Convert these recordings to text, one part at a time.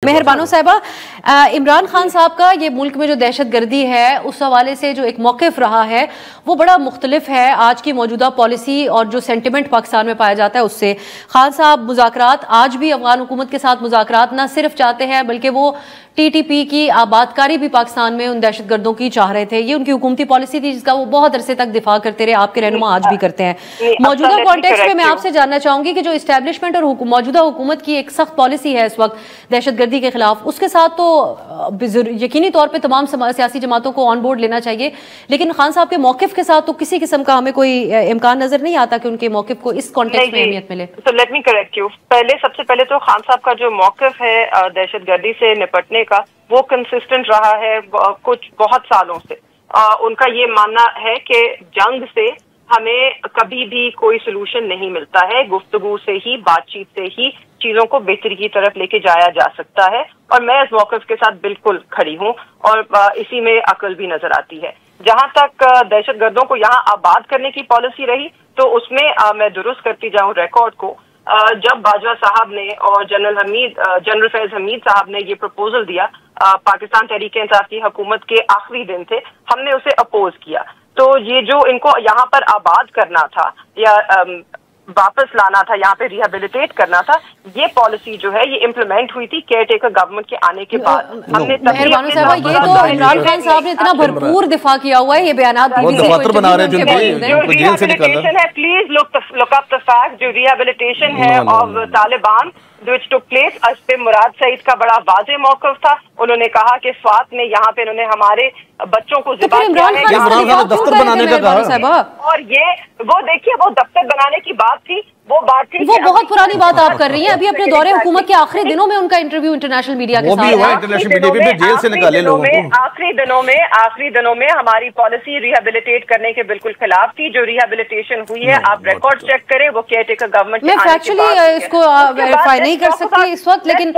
मेहरबानो साहिबा, इमरान खान साहब का ये मुल्क में जो दहशत गर्दी है उस हवाले से जो एक मौक़िफ़ रहा है वो बड़ा मुख्तलिफ है आज की मौजूदा पॉलिसी और जो सेंटिमेंट पाकिस्तान में पाया जाता है उससे। खान साहब मुज़ाकरात, आज भी अफगान हुकूमत के साथ मुज़ाकरात न सिर्फ चाहते हैं बल्कि वो TTP की आबादकारी भी पाकिस्तान में उन दहशत गर्दों की चाह रहे थे। ये उनकी हुकूमती पॉलिसी थी जिसका वो बहुत अरसे तक दिफा करते रहे, आपके रहनुमा आज भी करते हैं। मौजूदा कॉन्टेक्स्ट में मैं आपसे जानना चाहूंगी कि जो इस्टेब्लिशमेंट और मौजूदा हुकूमत की एक सख्त पॉलिसी है इस वक्त दहशत गर्दी के खिलाफ, उसके साथ तो यकीनी तौर पर तमाम सियासी जमातों को ऑन बोर्ड लेना चाहिए, लेकिन खान साहब के मौक़िफ़ के साथ तो किसी किस्म का हमें कोई इम्कान नजर नहीं आता कि उनके मौक़िफ़ को इस कॉन्टेक्स्ट में अहमियत मिले। तो लेट मी करेक्ट यू, सबसे पहले तो खान साहब का जो मौक़िफ़ है दहशत गर्दी से निपटने का वो कंसिस्टेंट रहा है कुछ बहुत सालों से। उनका ये मानना है कि जंग से हमें कभी भी कोई सोल्यूशन नहीं मिलता है, गुफ्तगू से ही, बातचीत से ही चीजों को बेहतरी की तरफ लेके जाया जा सकता है। और मैं इस मौक़िफ़ के साथ बिल्कुल खड़ी हूँ और इसी में अकल भी नजर आती है। जहां तक दहशत गर्दों को यहाँ आबाद करने की पॉलिसी रही तो उसमें मैं दुरुस्त करती जाऊं रिकॉर्ड को। जब बाजवा साहब ने और जनरल फैज हमीद साहब ने ये प्रपोजल दिया, पाकिस्तान तहरीक-ए-इंसाफ की हुकूमत के आखिरी दिन थे, हमने उसे अपोज किया। तो ये जो इनको यहाँ पर आबाद करना था या वापस लाना था, यहाँ पे रिहेबिलिटेट करना था, ये पॉलिसी जो है ये इम्प्लीमेंट हुई थी केयर टेकर गवर्नमेंट के आने के बाद। हमने ये तो इमरान खान साहब ने इतना भरपूर दिफा किया हुआ है, ये बयानात please look up the fact, जो रिहेबिलिटेशन है of Taliban which took place, उस पे मुराद सईद का बड़ा वाज़े मौक़िफ़ था। उन्होंने कहा कि स्वात में यहाँ पे इन्होंने हमारे बच्चों को ज़िबा किया है, दफ्तर बनाने का कहा। और ये वो देखिए वो दफ्तर बनाने की बात थी, वो बात थी, वो बहुत पुरानी बात आप कर रही हैं। अभी अपने दौरे हुकूमत के आखिरी दिनों में उनका इंटरव्यू इंटरनेशनल मीडिया के साथ जेल से निकाले लोगों को। आखिरी दिनों में हमारी पॉलिसी रिहेबिलिटेट करने के बिल्कुल खिलाफ थी। जो रिहेबिलिटेशन हुई है आप रिकॉर्ड चेक करें, वो केयर टेकर गवर्नमेंट मैं फैक्चुअली इसको वेरीफाई नहीं कर सकती इस वक्त, लेकिन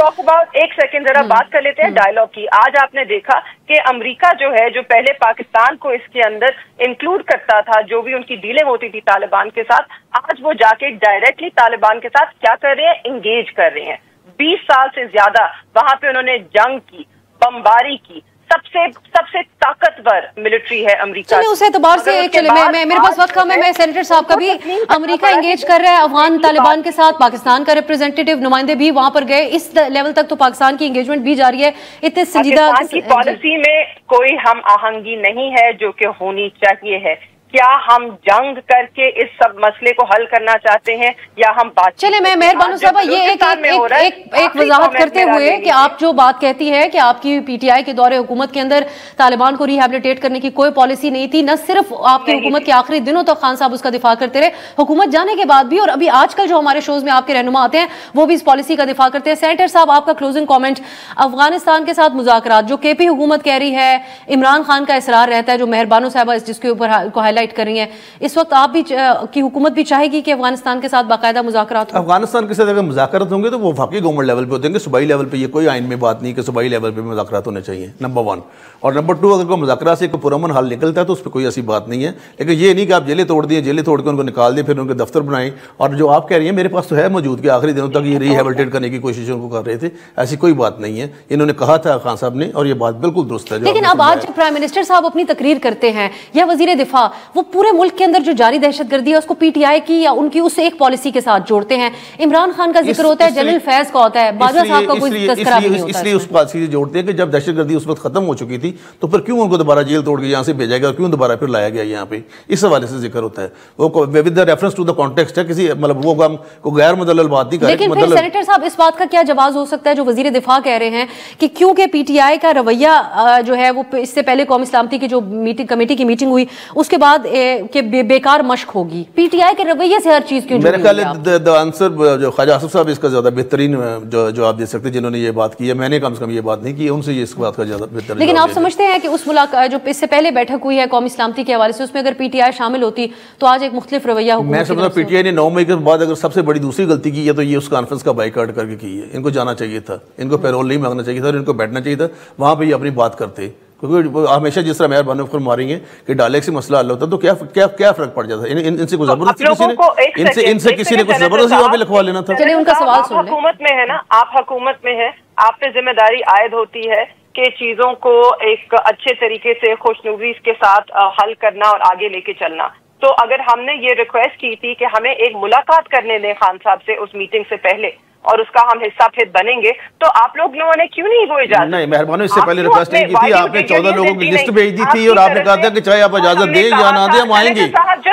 एक सेकंड जरा बात कर लेते हैं डायलॉग की। आज आपने देखा कि अमेरिका जो है, जो पहले पाकिस्तान को इसके अंदर इंक्लूड करता था, जो भी उनकी डीलिंग होती थी तालिबान के साथ, आज वो जाके डायरेक्टली तालिबान के साथ क्या कर रहे हैं, इंगेज कर रहे हैं। 20 साल से ज्यादा वहां पे उन्होंने जंग की, बमबारी की, सबसे ताकतवर मिलिट्री है अमेरिका। चलिए उस एतबार से चले, मेरे पास वक्त कम है, मैं सेनेटर साहब का भी, अमेरिका एंगेज कर रहा है अफगान तालिबान के साथ, पाकिस्तान का रिप्रेजेंटेटिव नुमाइंदे भी वहां पर गए, इस लेवल तक तो पाकिस्तान की एंगेजमेंट भी जारी है। इतने संजीदा की पॉलिसी में कोई हम आहंगी नहीं है जो कि होनी चाहिए है। क्या हम जंग करके इस सब मसले को हल करना चाहते हैं या हम बात? चले, मैं मेहरबान साहब ये एक वजाहत करते हुए कि आप जो बात कहती है कि आपकी PTI के दौरे हुकूमत के अंदर तालिबान को रिहेबिलिटेट करने की कोई पॉलिसी नहीं थी, न सिर्फ आपकी हुकूमत के आखिरी दिनों तक खान साहब उसका दिफा करते रहे, हुकूमत जाने के बाद भी, और अभी आजकल जो हमारे शोज में आपके रहनुमा आते हैं वो भी इस पॉलिसी का दिफा करते हैं। सेनेटर साहब, आपका क्लोजिंग कॉमेंट, अफगानिस्तान के साथ मुज़ाकरात जो KP हुकूमत कह रही है, इमरान खान का इसरार रहता है, जो मेहरबानो साहबा जिसके ऊपर कर रही हैं, इस वक्त आप भी की हुकूमत भी चाहेगी कि अफगानिस्तान के साथ बाकायदा मुज़ाकरात हो? अफगानिस्तान के साथ अगर मुज़ाकरात होंगे तो वो वाकई गवर्नमेंट लेवल पे होंगे, सूबाई लेवल पे ये कोई आइन में बात नहीं कि सूबाई लेवल पे मुज़ाकरात होने चाहिए, नंबर 1। और नंबर 2, अगर कोई मुज़ाकरात से कोई पुरअमन हल निकलता है तो उस पर कोई ऐसी बात नहीं है। लेकिन ये नहीं कि आप जेलें तोड़ दिए, जेलें तोड़ के उनको निकाल दिए, फिर उनके दफ्तर बनाए। और जो आप कह रही हैं मेरे पास तो है मौजूद, कि आखिरी दिनों तक ये रिहेबिलिटेट करने की कोशिश उनको कर रहे थे, ऐसी कोई बात नहीं है। इन्होंने कहा था खान साहब ने, और ये बात बिल्कुल दुरुस्त है। लेकिन अब आज प्राइम मिनिस्टर साहब अपनी तकरीर करते हैं या वजीर दिफा, वो पूरे मुल्क के अंदर जो जारी दहशतगर्दी है उसको PTI की या उनकी उस एक पॉलिसी के साथ जोड़ते हैं। इमरान खान का जिक्र होता है, जनरल फैज का होता है, बाजवा साहब का कोई तस्करा नहीं होता। इसलिए उस पॉलिसी से जोड़ते हैं कि जब दहशतगर्दी उस वक्त खत्म हो चुकी थी तो फिर क्यों उनको दोबारा जेल तोड़ के यहाँ से भेजा गया, क्यों दोबारा फिर लाया गया यहाँ पे, इस हवाले से जिक्र होता है। वो with the reference to the context है, किसी मतलब वो काम को गैर मुदल्लल बात नहीं कर रहे। लेकिन फिर सेनेटर साहब इस बात का क्या जवाब हो सकता है जो वजीर दिफा कह रहे हैं कि क्योंकि PTI का रवैया जो है वो इससे पहले कौमी सलामती की जो कमेटी की मीटिंग हुई उसके बाद बेकार मश्क होगी, PTI के रवैये से हर चीज क्यों? मेरे ख्याल द आंसर जो ख्वाजा आसिफ साहब इसका ज्यादा बेहतरीन जो आप दे सकते हैं, जिन्होंने ये बात की है, मैंने कम से कम ये बात नहीं की, उनसे ये इस बात का ज्यादा बेहतर। लेकिन आप समझते हैं कि उस मुलाकात जो इससे पहले बैठक हुई है कौमी सलामती के हवाले से, उसमें अगर PTI शामिल होती तो आज एक मुख्तलिफ रवैया हुकूमत? मैं समझता हूं PTI ने 9 मई के बाद अगर सबसे बड़ी दूसरी गलती की है तो ये उस कॉन्फ्रेंस का बाइकआउट करके की है। इनको जाना चाहिए था, इनको पैरोल नहीं मांगना चाहिए था और इनको बैठना चाहिए था, वहां पर ये अपनी बात करते। क्योंकि हमेशा जिस तरह मेहरबानी फरमा रही है कि डायलेक्ट से मसला हल होता तो क्या फर्क पड़ जाता है? इनसे कुछ जबरदस्ती इनसे किसी ने कुछ जबरदस्ती वहां पे लिखवा लेना था। चलिए उनका सवाल सुन लें। हुकूमत में है ना, आप हुकूमत में है, आप पे जिम्मेदारी आयद होती है कि चीजों को एक अच्छे तरीके से खुशनुदी के साथ हल करना और आगे लेके चलना। तो अगर हमने ये रिक्वेस्ट की थी कि हमें एक मुलाकात करने दें खान साहब से उस मीटिंग से पहले और उसका हम हिस्सा फिर बनेंगे, तो आप लोगों ने क्यों नहीं वो इजाजत? नहीं मेहरबानी, इससे पहले रिक्वेस्ट नहीं की थी, आपने 14 लोगों की लिस्ट भेज दी थी और आपने कहा था कि चाहे आप इजाजत दें या ना दें हम आएंगे।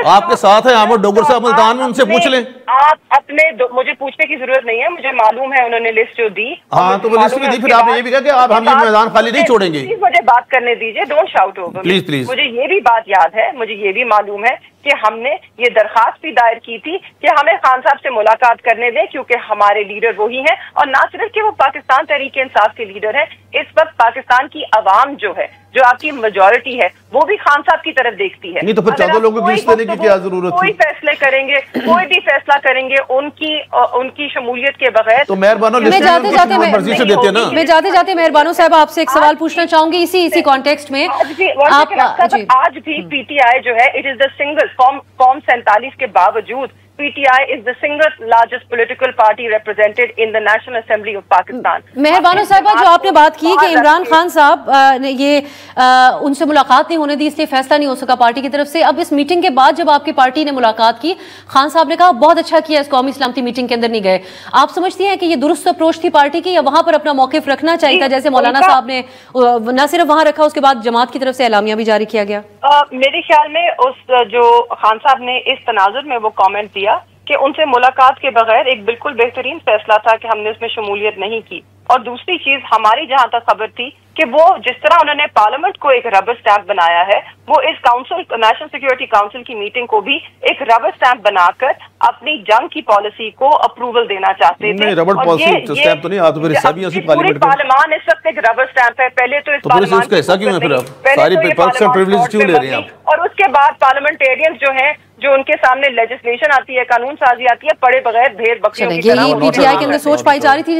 आपके साथ है अहमद डोगर साहब मुल्तान में, उनसे पूछ लें। आप अपने मुझे पूछने की जरूरत नहीं है, मुझे मालूम है उन्होंने लिस्ट जो दी। हाँ तो वो लिस्ट भी दी, फिर आपने ये भी कहा कि आप हम ये मैदान खाली नहीं छोड़ेंगे। मुझे बात करने दीजिए, don't shout over please please. मुझे ये भी बात याद है, मुझे ये भी मालूम है कि हमने ये दरखास्त भी दायर की थी कि हमें खान साहब से मुलाकात करने दें, क्योंकि हमारे लीडर वही हैं और ना सिर्फ कि वो पाकिस्तान तहरीक इंसाफ के लीडर हैं, इस वक्त पाकिस्तान की अवाम जो है, जो आपकी मेजॉरिटी है, वो भी खान साहब की तरफ देखती है। नहीं तो फिर 14 लोगों की लिस्ट देने की क्या जरूरत थी? कोई फैसले करेंगे, कोई भी फैसला करेंगे उनकी शमूलियत के बगैर। तो मेहरबानो मैं जाते जाते मेहरबानो साहब आपसे एक सवाल पूछना चाहूंगी इसी कॉन्टेक्स्ट में। आज भी पीटीआई जो है, it is the single form 47 के बावजूद PTI is the single largest political party represented in the National Assembly of Pakistan। मेहरबानो साहिबा, जो आपने बात की कि इमरान खान साहब ने ये उनसे मुलाकात नहीं होने दी, इसलिए फैसला नहीं हो सका पार्टी की तरफ से। अब इस मीटिंग के बाद जब आपकी पार्टी ने मुलाकात की, खान साहब ने कहा बहुत अच्छा किया इस कौमी सलामती मीटिंग के अंदर नहीं गए। आप समझती हैं कि ये दुरुस्त अप्रोच थी पार्टी की, या वहां पर अपना मौकिफ रखना चाहिए था, जैसे मौलाना साहब ने न सिर्फ वहां रखा, उसके बाद जमात की तरफ से एलामिया भी जारी किया गया? मेरे ख्याल में उस जो खान साहब ने इस तनाजुर में वो कमेंट दिया कि उनसे मुलाकात के बगैर एक बिल्कुल बेहतरीन फैसला था कि हमने उसमें शमूलियत नहीं की। और दूसरी चीज, हमारी जहां तक खबर थी कि वो जिस तरह उन्होंने पार्लियामेंट को एक रबर स्टैंप बनाया है, वो इस काउंसिल, नेशनल सिक्योरिटी काउंसिल की मीटिंग को भी एक रबर स्टैंप बनाकर अपनी जंग की पॉलिसी को अप्रूवल देना चाहते थे। रबर पॉलिसी स्टैंप तो नहीं, आप तो फिर हिस्सा भी हैं पार्लियामेंट का। पार्लियामान इस वक्त एक रबर स्टैंप है। पहले तो इस पार्लियामान का हिस्सा क्यों है, फिर आप सारी पर्क्स एंड प्रिविलेज क्यों ले रहे हैं आप? और उसके बाद पार्लियामेंटेरियंस जो हैं, जो उनके सामने लेजिस्लेशन आती है, कानून साजी आती है, पड़े बगैर भेड़ बकरियों की तरह। पीटीआई के अंदर सोच पाई जा रही थी